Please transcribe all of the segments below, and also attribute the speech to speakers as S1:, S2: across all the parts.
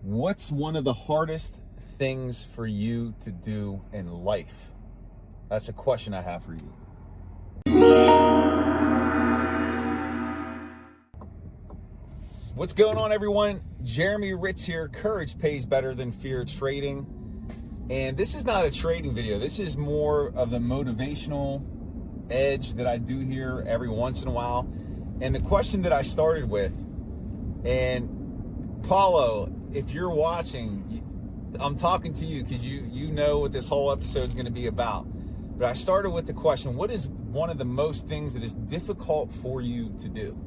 S1: What's one of the hardest things for you to do in life? That's a question I have for you. What's going on, everyone? Jeremy Ritz here. Courage pays better than fear trading. And this is not a trading video. This is more of the motivational edge that I do here every once in a while. And the question that I started with, and Paulo, if you're watching, I'm talking to you because you know what this whole episode is going to be about. But I started with the question, what is one of the most things that is difficult for you to do?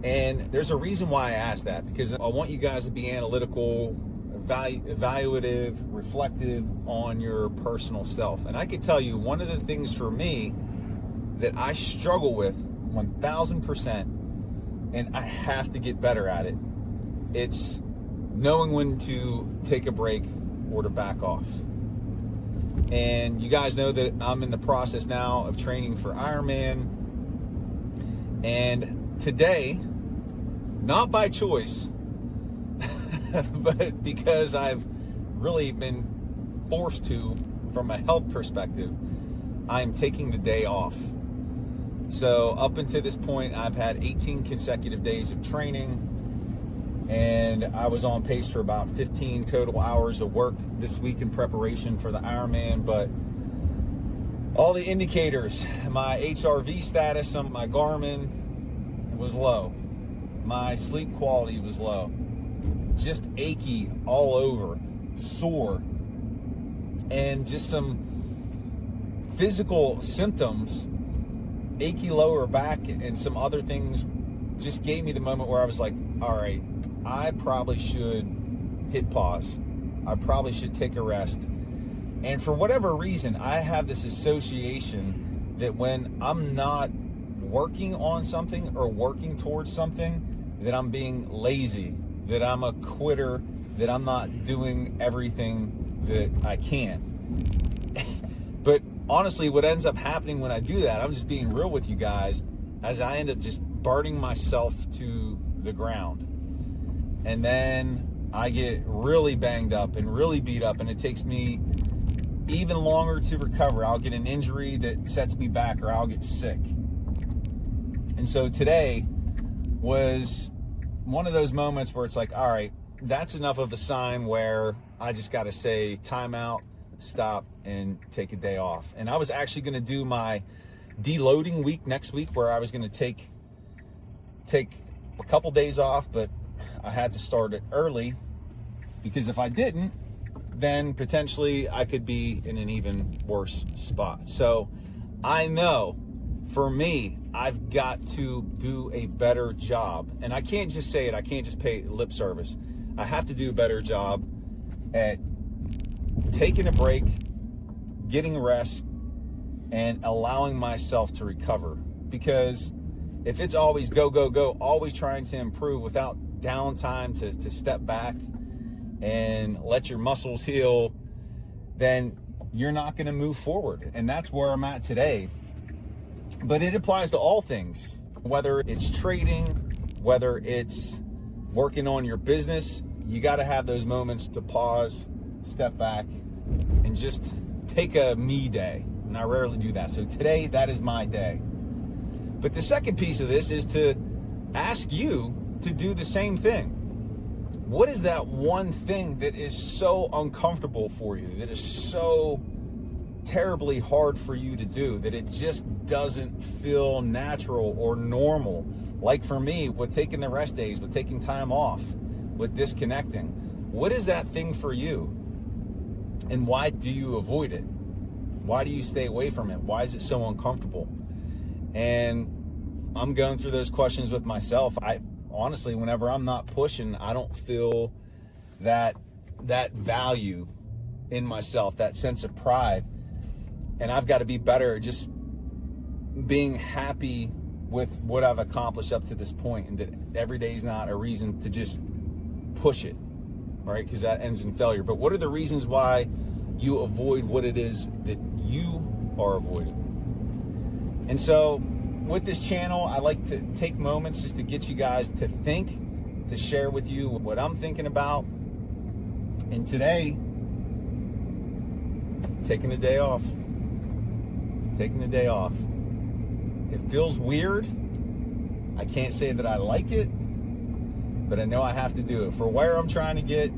S1: And there's a reason why I asked that, because I want you guys to be analytical, evaluative, reflective on your personal self. And I can tell you, one of the things for me that I struggle with 1000%, and I have to get better at it, it's knowing when to take a break or to back off. And you guys know that I'm in the process now of training for Ironman. And today, not by choice, but because I've really been forced to, from a health perspective, I'm taking the day off. So up until this point, I've had 18 consecutive days of training, and I was on pace for about 15 total hours of work this week in preparation for the Ironman. But all the indicators, my HRV status on my Garmin was low. My sleep quality was low. Just achy all over, sore, and just some physical symptoms, achy lower back and some other things just gave me the moment where I was like, all right, I probably should hit pause. I probably should take a rest. And for whatever reason, I have this association that when I'm not working on something or working towards something, that I'm being lazy, that I'm a quitter, that I'm not doing everything that I can. But honestly, what ends up happening when I do that, I'm just being real with you guys, as I end up just burning myself to the ground. And then I get really banged up and really beat up, and it takes me even longer to recover. I'll get an injury that sets me back, or I'll get sick. And so today was one of those moments where it's like, all right, that's enough of a sign where I just got to say time out, stop, and take a day off. And I was actually going to do my deloading week next week, where I was going to take a couple days off, but I had to start it early, because if I didn't, then potentially I could be in an even worse spot. So I know for me, I've got to do a better job. And I can't just say it. I can't just pay lip service. I have to do a better job at taking a break, getting rest, and allowing myself to recover. Because if it's always go, go, go, always trying to improve without downtime to step back and let your muscles heal, then you're not going to move forward. And that's where I'm at today. But it applies to all things, whether it's trading, whether it's working on your business. You got to have those moments to pause, step back, and just take a me day. And I rarely do that. So today, that is my day. But the second piece of this is to ask you to do the same thing. What is that one thing that is so uncomfortable for you, that is so terribly hard for you to do, that it just doesn't feel natural or normal? Like for me, with taking the rest days, with taking time off, with disconnecting, what is that thing for you? And why do you avoid it? Why do you stay away from it? Why is it so uncomfortable? And I'm going through those questions with myself. I honestly, whenever I'm not pushing, I don't feel that value in myself, that sense of pride. And I've got to be better at just being happy with what I've accomplished up to this point, and that every day is not a reason to just push it, right? Because that ends in failure. But what are the reasons why you avoid what it is that you are avoiding? And so with this channel, I like to take moments just to get you guys to think to share with you what I'm thinking about. And today, taking the day off. Taking the day off. It feels weird. I can't say that I like it, but I know I have to do it for where I'm trying to get.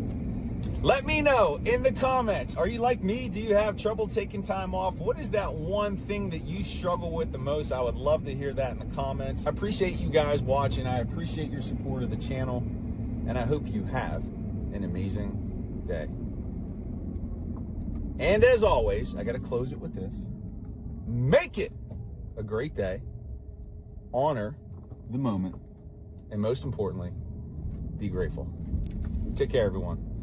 S1: Let me know in the comments. Are you like me? Do you have trouble taking time off? What is that one thing that you struggle with the most? I would love to hear that in the comments. I appreciate you guys watching. I appreciate your support of the channel, and I hope you have an amazing day. And as always, I got to close it with this. Make it a great day. Honor the moment. And most importantly, be grateful. Take care, everyone.